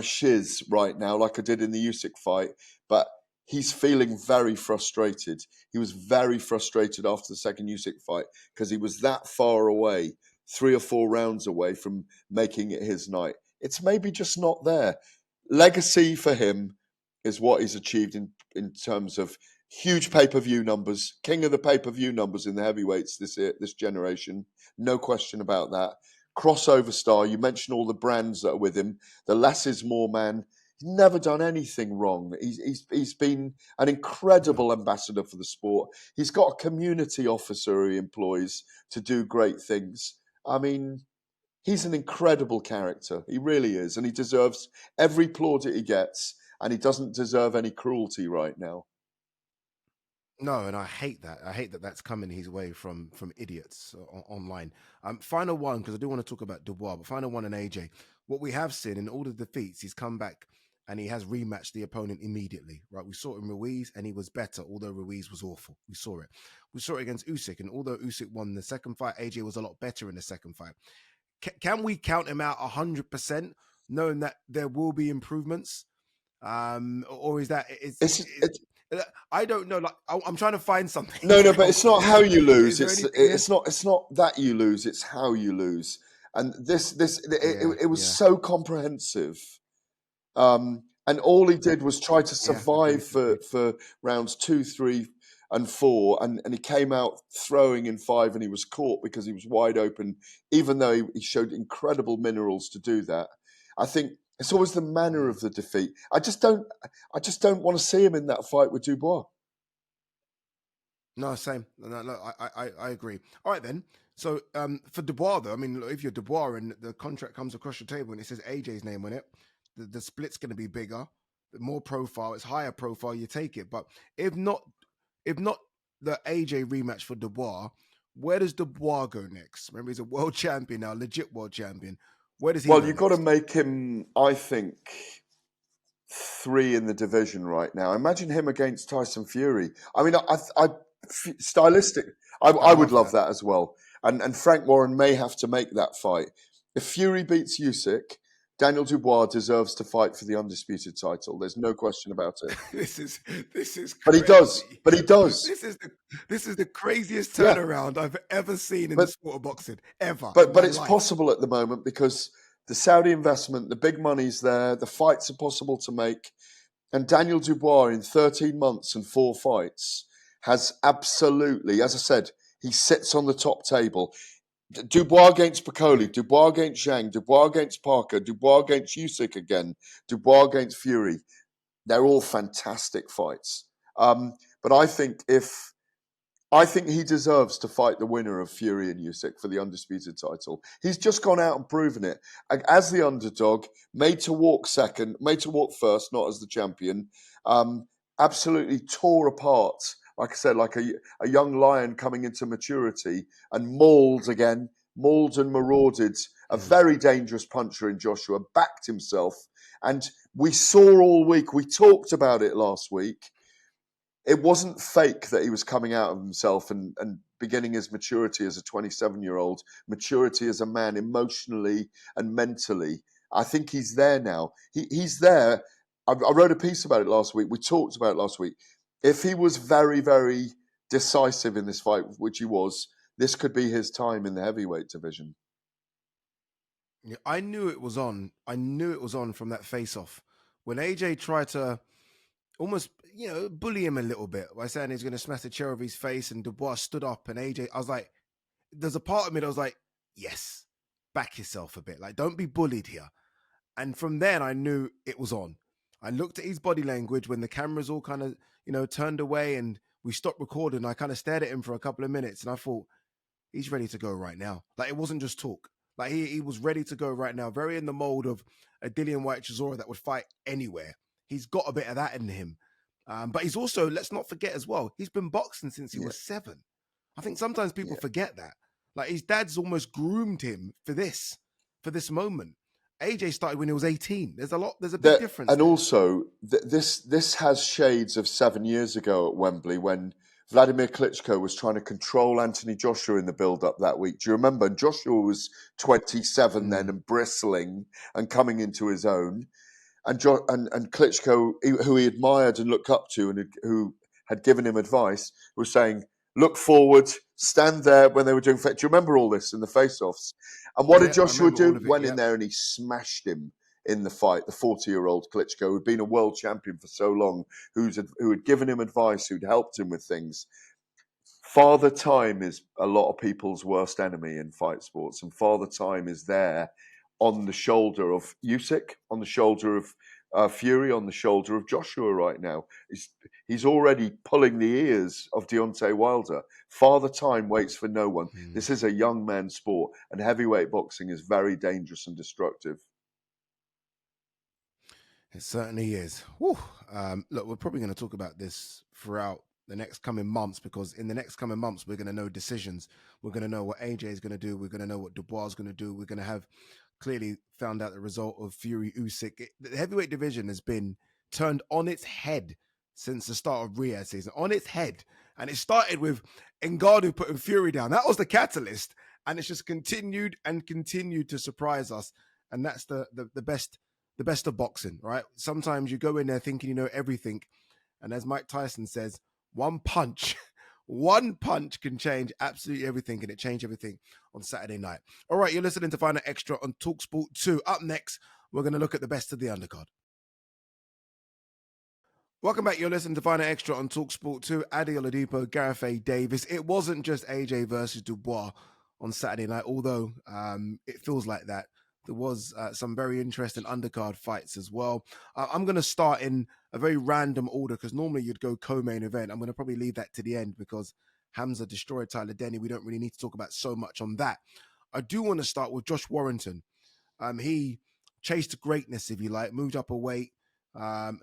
shiz right now like I did in the Usyk fight, but he's feeling very frustrated. He was very frustrated after the second Usyk fight because he was that far away, 3 or 4 rounds away from making it his night. It's maybe just not there. Legacy for him is what he's achieved in terms of huge pay-per-view numbers, king of the pay-per-view numbers in the heavyweights this generation. No question about that. Crossover star, you mentioned all the brands that are with him. The less is more man. He's never done anything wrong. He's been an incredible ambassador for the sport. He's got a community officer who he employs to do great things. I mean, he's an incredible character. He really is. And he deserves every plaudit he gets. And he doesn't deserve any cruelty right now. No, and I hate that. I hate that that's coming his way from idiots online. Final one, because I do want to talk about Dubois, but final one and AJ. What we have seen in all the defeats, he's come back and he has rematched the opponent immediately, right? We saw it in Ruiz and he was better, although Ruiz was awful. We saw it. We saw it against Usyk, and although Usyk won the second fight, AJ was a lot better in the second fight. Can we count him out 100%, knowing that there will be improvements? Or is that... I don't know. Like, I'm trying to find something. No, but it's not how you lose. It's not that you lose. It's how you lose. And it was so comprehensive. And all he did was try to survive for rounds 2, 3, and 4. And he came out throwing in 5, and he was caught because he was wide open, even though he showed incredible minerals to do that. I think it's always the manner of the defeat. I just don't want to see him in that fight with Dubois. No, same. No, I agree. All right, then. So for Dubois, though, I mean, if you're Dubois and the contract comes across your table and it says AJ's name on it, the split's going to be bigger, more profile, it's higher profile, you take it. But if not the AJ rematch for Dubois, where does Dubois go next? Remember, he's a world champion now, legit world champion. Where does he go you've got to make him, I think, 3 in the division right now. Imagine him against Tyson Fury. I mean, stylistic, I would love that as well. And Frank Warren may have to make that fight. If Fury beats Usyk, Daniel Dubois deserves to fight for the undisputed title. There's no question about it. This is crazy. But he does. This is the craziest turnaround I've ever seen in the sport of boxing, ever. But it's possible at the moment because the Saudi investment, the big money's there, the fights are possible to make. And Daniel Dubois in 13 months and 4 fights has absolutely, as I said, he sits on the top table. Dubois against Piccoli, Dubois against Zhang, Dubois against Parker, Dubois against Usyk again, Dubois against Fury. They're all fantastic fights. But I think he deserves to fight the winner of Fury and Usyk for the undisputed title. He's just gone out and proven it. As the underdog, made to walk first, not as the champion, absolutely tore apart, like I said, like a young lion coming into maturity, and mauled and marauded a very dangerous puncher in Joshua, backed himself. And we saw all week, we talked about it last week, it wasn't fake that he was coming out of himself and beginning his maturity as a 27-year-old, maturity as a man emotionally and mentally. I think he's there now. He's there. I wrote a piece about it last week. We talked about it last week. If he was very, very decisive in this fight, which he was, this could be his time in the heavyweight division. Yeah, I knew it was on. I knew it was on from that face-off. When AJ tried to almost, bully him a little bit by saying he's going to smash the chair over his face, and Dubois stood up, and AJ, I was like, there's a part of me that was like, yes, back yourself a bit. Like, don't be bullied here. And from then, I knew it was on. I looked at his body language when the cameras all kind of, turned away and we stopped recording. I kind of stared at him for a couple of minutes, and I thought, he's ready to go right now. Like, it wasn't just talk. Like, he was ready to go right now. Very in the mold of a Dillian White Chisora that would fight anywhere. He's got a bit of that in him. But he's also, let's not forget as well, he's been boxing since he was 7. I think sometimes people forget that. Like, his dad's almost groomed him for this moment. AJ started when he was 18. There's a big difference. And also, this has shades of 7 years ago at Wembley when Vladimir Klitschko was trying to control Anthony Joshua in the build-up that week. Do you remember? And Joshua was 27 then and bristling and coming into his own. And Klitschko, who he admired and looked up to and who had given him advice, was saying, look forward, stand there when they were doing... Do you remember all this in the face-offs? And what did Joshua do? Went in there and he smashed him in the fight, the 40-year-old Klitschko, who'd been a world champion for so long, who had given him advice, who'd helped him with things. Father Time is a lot of people's worst enemy in fight sports, and Father Time is there on the shoulder of Usyk, on the shoulder of Fury, on the shoulder of Joshua right now. He's already pulling the ears of Deontay Wilder. Father Time waits for no one. This is a young man's sport, and heavyweight boxing is very dangerous and destructive. It certainly is. Look, we're probably going to talk about this throughout the next coming months, because in the next coming months, we're going to know decisions. We're going to know what AJ is going to do. We're going to know what Dubois is going to do. We're going to have clearly found out the result of Fury Usyk. The heavyweight division has been turned on its head since the start of Riyadh season, on its head. And it started with Ngannou putting Fury down. That was the catalyst. And it's just continued and continued to surprise us. And that's the best of boxing, right? Sometimes you go in there thinking you know everything. And as Mike Tyson says, one punch can change absolutely everything, and it changed everything on Saturday night. All right, you're listening to Final Extra on talkSPORT 2. Up next, we're going to look at the best of the undercard. Welcome back. You're listening to Final Extra on talkSPORT 2. Adi Oladipo, Gareth A. Davies. It wasn't just AJ versus Dubois on Saturday night, although it feels like that. There was some very interesting undercard fights as well. I'm going to start in a very random order because normally you'd go co-main event. I'm going to probably leave that to the end because Hamza destroyed Tyler Denny. We don't really need to talk about so much on that. I do want to start with Josh Warrington. He chased greatness, if you like, moved up a weight,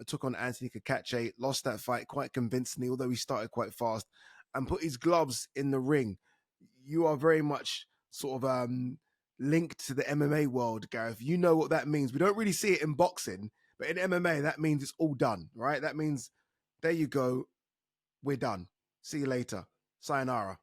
took on Anthony Kakache, lost that fight quite convincingly, although he started quite fast, and put his gloves in the ring. You are very much sort of... linked to the MMA world, Gareth. You know what that means. We don't really see it in boxing, but in MMA, that means it's all done, right? That means, there you go, we're done. See you later. Sayonara.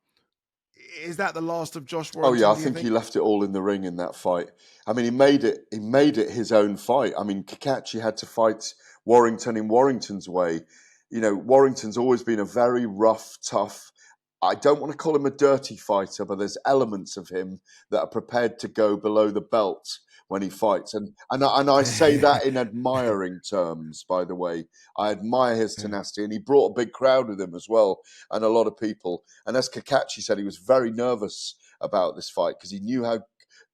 Is that the last of Josh Warrington? Oh yeah, I think he left it all in the ring in that fight. I mean, he made it his own fight. I mean, Kakache had to fight Warrington in Warrington's way. You know, Warrington's always been a very rough, tough, I don't want to call him a dirty fighter, but there's elements of him that are prepared to go below the belt when he fights. And I say that in admiring terms, by the way. I admire his tenacity, and he brought a big crowd with him as well, and a lot of people. And as Kakache said, he was very nervous about this fight because he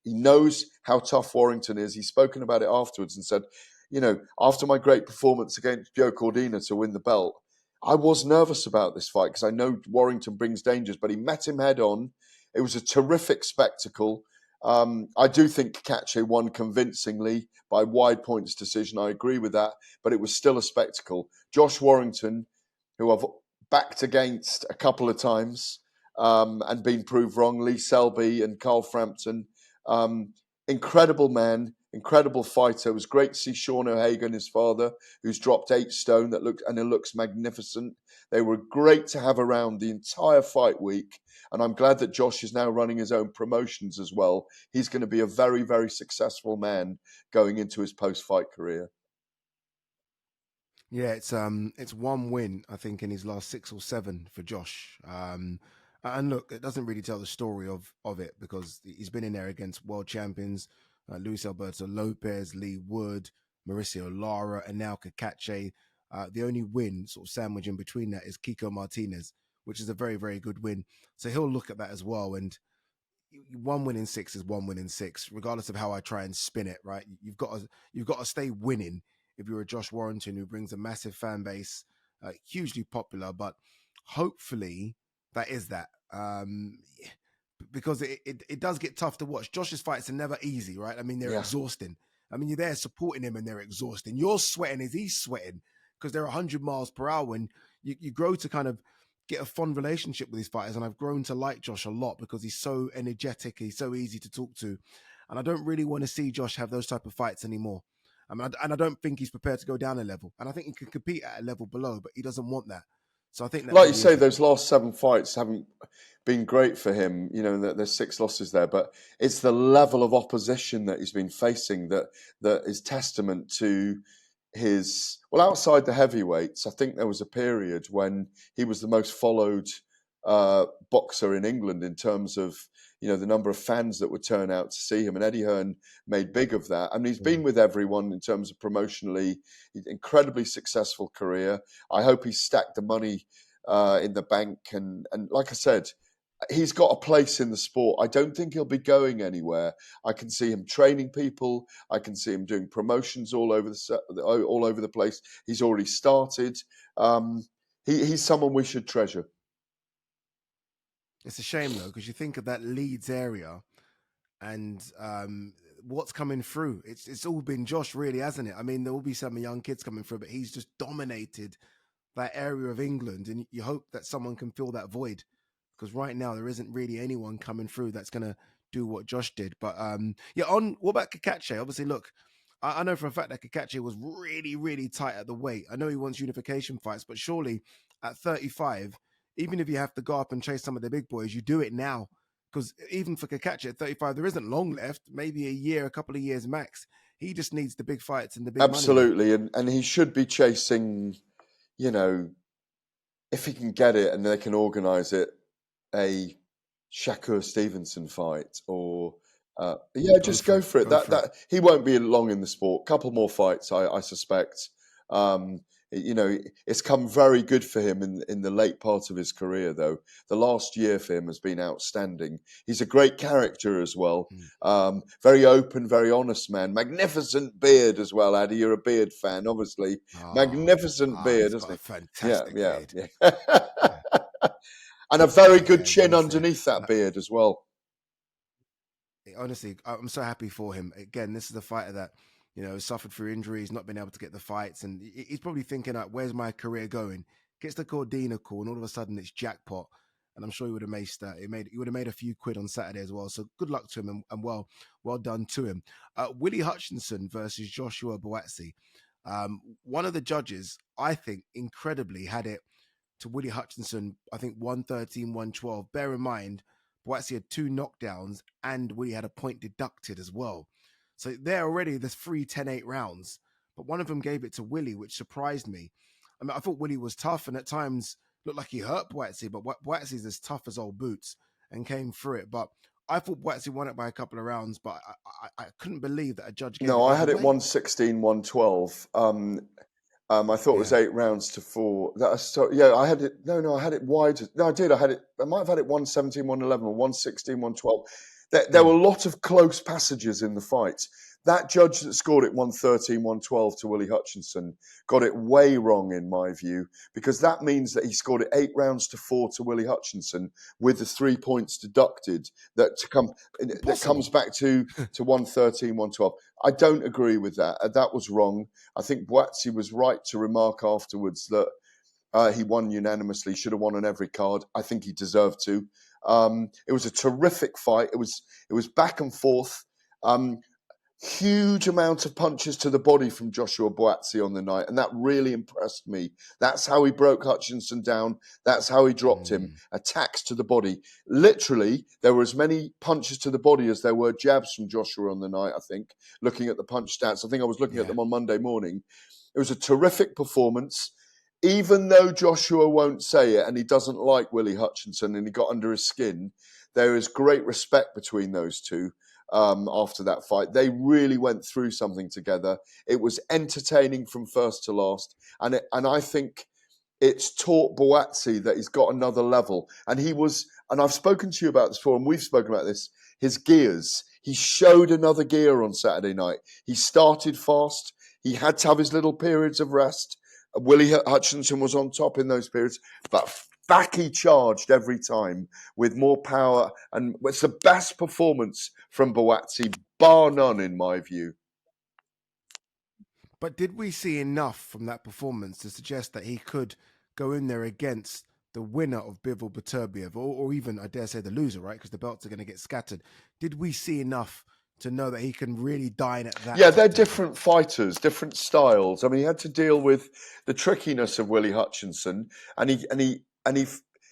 knows how tough Warrington is. He's spoken about it afterwards and said, you know, after my great performance against Joe Cordina to win the belt, I was nervous about this fight because I know Warrington brings dangers, but he met him head on. It was a terrific spectacle. I do think Kakache won convincingly by wide points decision. I agree with that, but it was still a spectacle. Josh Warrington, who I've backed against a couple of times and been proved wrong, Lee Selby and Carl Frampton, incredible man, incredible fighter. It was great to see Sean O'Hagan, his father, who's dropped 8 stone. It looks magnificent. They were great to have around the entire fight week. And I'm glad that Josh is now running his own promotions as well. He's going to be a very, very successful man going into his post-fight career. Yeah, it's one win, I think, in his last 6 or 7 for Josh. And look, it doesn't really tell the story of it, because he's been in there against world champions, Luis Alberto Lopez, Lee Wood, Mauricio Lara, and now Kakache. The only win sort of sandwich in between that is Kiko Martinez, which is a very, very good win. So he'll look at that as well. And 1 win in 6 is 1 win in 6, regardless of how I try and spin it, right? You've got to stay winning if you're a Josh Warrington who brings a massive fan base, hugely popular, but hopefully that is that. Because it does get tough to watch. Josh's fights are never easy, right? I mean, they're exhausting. I mean, you're there supporting him and they're exhausting. You're sweating as he's sweating because they're 100 miles per hour, and you grow to kind of get a fond relationship with these fighters. And I've grown to like Josh a lot because he's so energetic. He's so easy to talk to. And I don't really want to see Josh have those type of fights anymore. I mean, I don't think he's prepared to go down a level. And I think he can compete at a level below, but he doesn't want that. So I think, like you say, those last 7 fights haven't been great for him. You know, there's 6 losses there, but it's the level of opposition that he's been facing that is testament to his. Well, outside the heavyweights, I think there was a period when he was the most followed boxer in England in terms of, you know, the number of fans that would turn out to see him, and Eddie Hearn made big of that. I mean, he's been with everyone in terms of promotionally, incredibly successful career. I hope he's stacked the money in the bank, and like I said, he's got a place in the sport. I don't think he'll be going anywhere. I can see him training people. I can see him doing promotions all over the place. He's already started. He's someone we should treasure. It's a shame, though, because you think of that Leeds area and what's coming through. It's all been Josh, really, hasn't it? I mean, there will be some young kids coming through, but he's just dominated that area of England, and you hope that someone can fill that void, because right now there isn't really anyone coming through that's going to do what Josh did. But what about Kakache? Obviously, look, I know for a fact that Kakache was really, really tight at the weight. I know he wants unification fights, but surely at 35, even if you have to go up and chase some of the big boys, you do it now. Because even for Kakache at 35, there isn't long left, maybe a year, a couple of years max. He just needs the big fights and the big Absolutely, money. and he should be chasing, you know, if he can get it and they can organise it, a Shakur Stevenson fight, or just go for it. That he won't be long in the sport. Couple more fights, I suspect. You know, it's come very good for him in the late part of his career, though. The last year for him has been outstanding. He's a great character as well. Very open, very honest man. Magnificent beard as well, Addy. You're a beard fan, obviously. Magnificent beard, isn't he? Fantastic beard. Yeah. And a very good chin underneath that beard as well. Honestly, I'm so happy for him. Again, this is a fighter that, you know, suffered through injuries, not been able to get the fights, and he's probably thinking, like, where's my career going? Gets the Cordina call, and all of a sudden it's jackpot. And I'm sure he would have made that. He would have made a few quid on Saturday as well. So good luck to him, and well done to him. Willie Hutchinson versus Joshua Buatsi. One of the judges, I think, incredibly had it to Willie Hutchinson, I think 113, 112. Bear in mind, Buatsi had 2 knockdowns and Willie had a point deducted as well. So there already, there's 3 10-8 rounds, but one of them gave it to Willie, which surprised me. I mean, I thought Willie was tough and at times looked like he hurt Buatsi, but Buatsi's as tough as old boots and came through it. But I thought Buatsi won it by a couple of rounds, but I couldn't believe that a judge gave it. No, I had it 116, 112. I thought it was 8 rounds to 4. I had it. No, I had it wide. No, I did. I might have had it 117, 111, or 116, 112. There were a lot of close passages in the fight. That judge that scored it 113, 112 to Willie Hutchinson got it way wrong, in my view, because that means that he scored it 8 rounds to 4 to Willie Hutchinson with the 3 points deducted that comes back to 113, 112. I don't agree with that. That was wrong. I think Buatsi was right to remark afterwards that he won unanimously, should have won on every card. I think he deserved to. It was a terrific fight. It was back and forth. Huge amount of punches to the body from Joshua Buatsi on the night, and that really impressed me. That's how he broke Hutchinson down. That's how he dropped him. Attacks to the body. Literally, there were as many punches to the body as there were jabs from Joshua on the night, I think, looking at the punch stats. I think I was looking at them on Monday morning. It was a terrific performance. Even though Joshua won't say it and he doesn't like Willie Hutchinson and he got under his skin, there is great respect between those two. After that fight, they really went through something together. It was entertaining from first to last, and I think it's taught Buatsi that he's got another level. And I've spoken to you about this before, and we've spoken about this. His gears. He showed another gear on Saturday night. He started fast. He had to have his little periods of rest. Willie Hutchinson was on top in those periods, but back he charged every time with more power, and it's the best performance from Buatsi, bar none, in my view. But did we see enough from that performance to suggest that he could go in there against the winner of Bivol Beterbiev, or even, I dare say, the loser, right? Because the belts are going to get scattered. Did we see enough to know that he can really dine at that? Yeah, they're different fighters, different styles. I mean, he had to deal with the trickiness of Willie Hutchinson, and he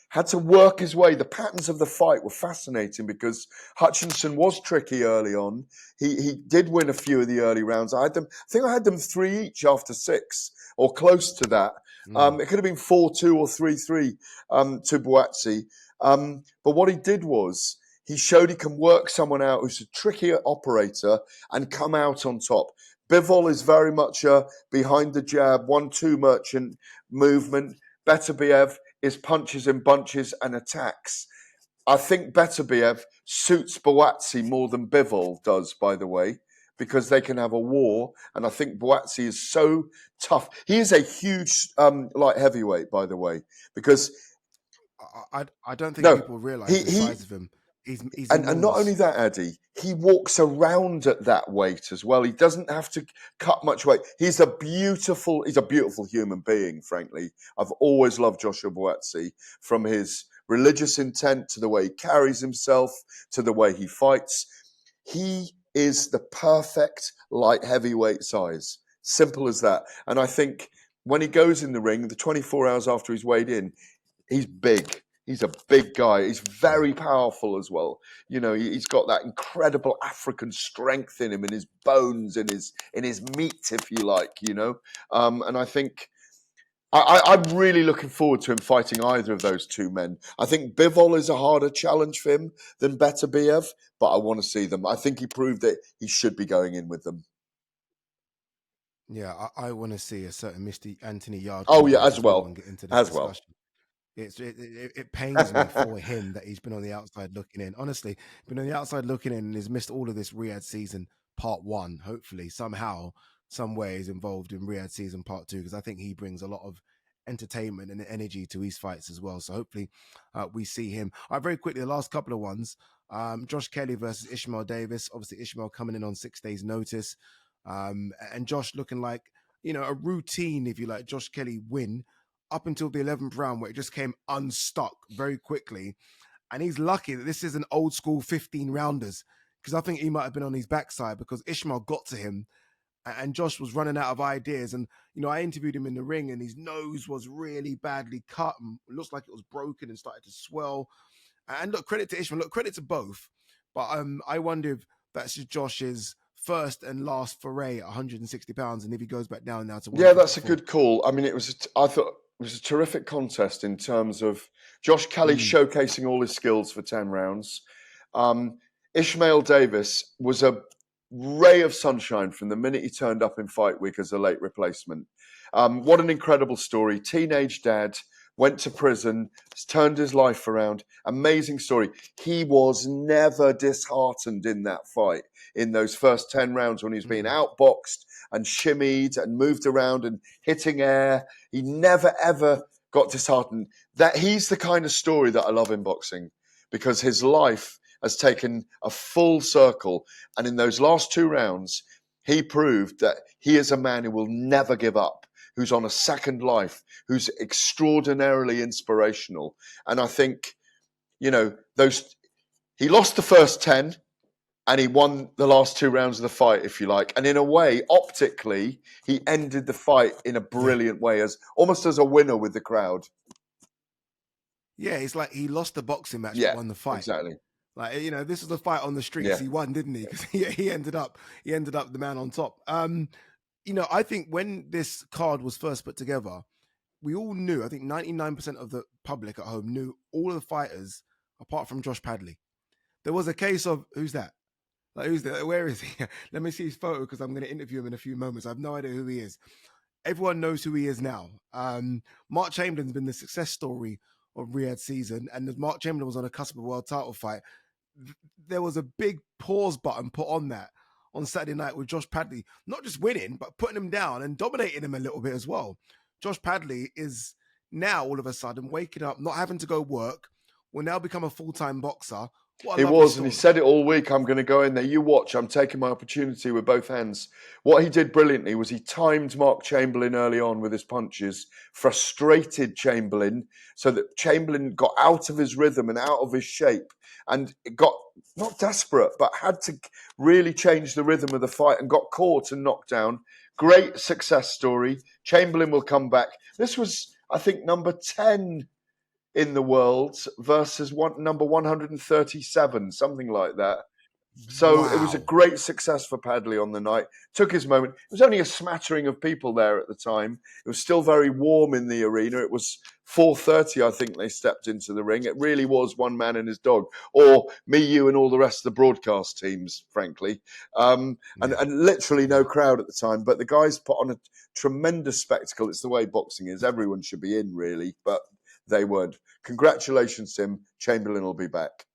had to work his way. The patterns of the fight were fascinating because Hutchinson was tricky early on. He did win a few of the early rounds. I think I had them 3 each after 6 or close to that. It could have been 4-2 or 3-3 to Buatsi. But what he did was he showed he can work someone out who's a trickier operator and come out on top. Bivol is very much a behind the jab, 1-2 merchant movement. Beterbiev is punches and bunches and attacks. I think Beterbiev suits Buatsi more than Bivol does, by the way, because they can have a war. And I think Buatsi is so tough. He is a huge light heavyweight, by the way, because I don't think people realise the size of him. He's and not only that, Eddie, he walks around at that weight as well. He doesn't have to cut much weight. He's a beautiful human being, frankly. I've always loved Joshua Buatsi, from his religious intent to the way he carries himself to the way he fights. He is the perfect light heavyweight size. Simple as that. And I think when he goes in the ring, the 24 hours after he's weighed in, he's big. He's a big guy. He's very powerful as well. You know, he's got that incredible African strength in him, in his bones, in his meat, if you like. You know, and I think I'm really looking forward to him fighting either of those two men. I think Bivol is a harder challenge for him than Beterbiev, but I want to see them. I think he proved that he should be going in with them. Yeah, I want to see a certain Mr. Anthony Yard. Oh yeah, as well. And get into this discussion. It pains me for him that he's been on the outside looking in. Honestly, been on the outside looking in and has missed all of this Riyadh season part 1. Hopefully, somehow, some way is involved in Riyadh season part 2, because I think he brings a lot of entertainment and energy to his fights as well. So hopefully we see him. All right, very quickly, the last couple of ones. Josh Kelly versus Ishmael Davies. Obviously, Ishmael coming in on 6 days' notice. And Josh looking like, a routine, if you like, Josh Kelly win up until the 11th round, where it just came unstuck very quickly. And he's lucky that this is an old school 15 rounders, because I think he might have been on his backside, because Ishmael got to him and Josh was running out of ideas. And, I interviewed him in the ring and his nose was really badly cut and it looks like it was broken and started to swell. And look, credit to Ishmael, look, credit to both. But I wonder if that's just Josh's first and last foray at 160 pounds. And if he goes back down now to... Yeah, that's a good call. I mean, I thought it was a terrific contest in terms of Josh Kelly showcasing all his skills for 10 rounds. Ishmael Davies was a ray of sunshine from the minute he turned up in Fight Week as a late replacement. What an incredible story. Teenage dad, went to prison, turned his life around. Amazing story. He was never disheartened in that fight, in those first 10 rounds when he was being outboxed and shimmied and moved around and hitting air. He never, ever got disheartened. That he's the kind of story that I love in boxing, because his life has taken a full circle. And in those last 2 rounds, he proved that he is a man who will never give up, who's on a second life, who's extraordinarily inspirational. And I think, he lost the first 10, and he won the last 2 rounds of the fight, if you like. And in a way, optically, he ended the fight in a brilliant way, as almost as a winner with the crowd. Yeah, it's like he lost the boxing match but won the fight. Exactly. Like, you know, this was a fight on the streets. He won, didn't he? Because he ended up the man on top. You know, I think when this card was first put together, we all knew, I think 99% of the public at home knew all of the fighters apart from Josh Padley. There was a case of, who's that? Like, who's that? Where is he? Let me see his photo because I'm going to interview him in a few moments. I have no idea who he is. Everyone knows who he is now. Mark Chamberlain's been the success story of Riyadh's season, and as Mark Chamberlain was on a cusp of a world title fight, there was a big pause button put on that on Saturday night with Josh Padley, not just winning, but putting him down and dominating him a little bit as well. Josh Padley is now all of a sudden waking up, not having to go work, will now become a full-time boxer. He was, and he said it all week, I'm going to go in there. You watch, I'm taking my opportunity with both hands. What he did brilliantly was he timed Mark Chamberlain early on with his punches, frustrated Chamberlain, so that Chamberlain got out of his rhythm and out of his shape, and got not desperate, but had to really change the rhythm of the fight and got caught and knocked down. Great success story. Chamberlain will come back. This was, I think, number 10 in the world versus number 137, something like that. So It was a great success for Padley on the night. Took his moment. It was only a smattering of people there at the time. It was still very warm in the arena. It was 4:30, I think, they stepped into the ring. It really was one man and his dog, or me, you, and all the rest of the broadcast teams, frankly. And literally no crowd at the time. But the guys put on a tremendous spectacle. It's the way boxing is. Everyone should be in, really, but they weren't. Congratulations to him. Chamberlain will be back.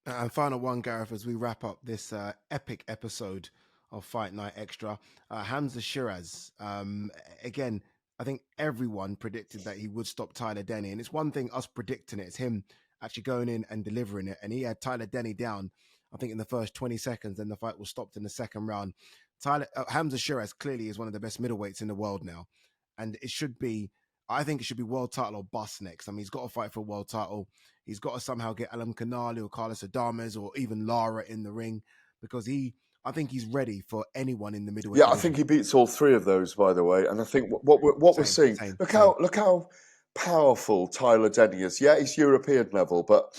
And final one, Gareth, as we wrap up this epic episode of Fight Night Extra. Hamza Shiraz. Again, I think everyone predicted that he would stop Tyler Denny. And it's one thing us predicting it. It's him actually going in and delivering it. And he had Tyler Denny down, I think, in the first 20 seconds. Then the fight was stopped in the second round. Hamza Shiraz clearly is one of the best middleweights in the world now. And I think it should be world title or bust next. I mean, he's got to fight for a world title. He's got to somehow get Alam Kanali or Carlos Adames or even Lara in the ring, because I think he's ready for anyone in the middleweight division. I think he beats all three of those, by the way. And I think what we're seeing, look how powerful Tyler Denny is. Yeah, he's European level, but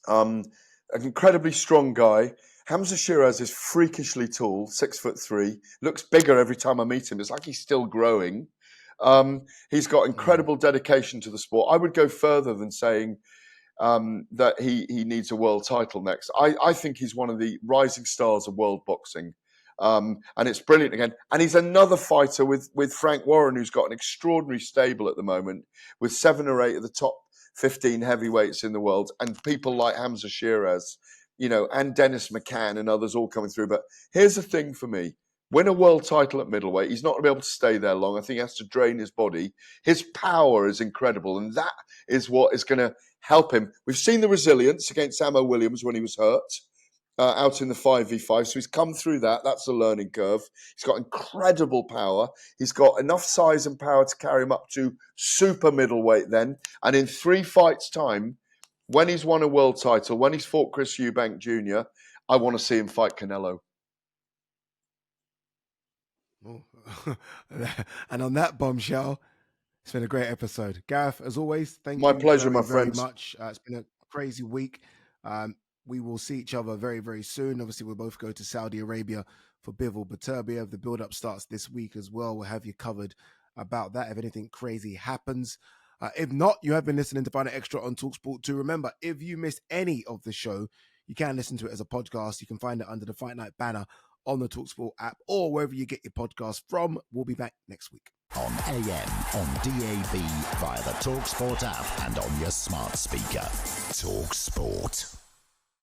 an incredibly strong guy. Hamza Shiraz is freakishly tall, 6'3", looks bigger every time I meet him. It's like he's still growing. He's got incredible dedication to the sport. I would go further than saying that he needs a world title next. I think he's one of the rising stars of world boxing. And it's brilliant again. And he's another fighter with Frank Warren, who's got an extraordinary stable at the moment, with 7 or 8 of the top 15 heavyweights in the world, and people like Hamza Shiraz, and Dennis McCann and others all coming through. But here's the thing for me. Win a world title at middleweight. He's not going to be able to stay there long. I think he has to drain his body. His power is incredible, and that is what is going to help him. We've seen the resilience against Samo Williams when he was hurt out in the 5v5. So he's come through that. That's a learning curve. He's got incredible power. He's got enough size and power to carry him up to super middleweight then. And in 3 fights' time, when he's won a world title, when he's fought Chris Eubank Jr., I want to see him fight Canelo. And on that bombshell, it's been a great episode. Gareth, as always, thank you. My pleasure, my very friends. Much. It's been a crazy week. We will see each other very, very soon. Obviously, we'll both go to Saudi Arabia for Bivol Beterbiev. The build-up starts this week as well. We'll have you covered about that if anything crazy happens. If not, you have been listening to Fight Night Extra on talkSPORT 2. Remember, if you missed any of the show, you can listen to it as a podcast. You can find it under the Fight Night banner on the talkSPORT app or wherever you get your podcast from. We'll be back next week. On AM, on DAB, via the talkSPORT app and on your smart speaker. talkSPORT.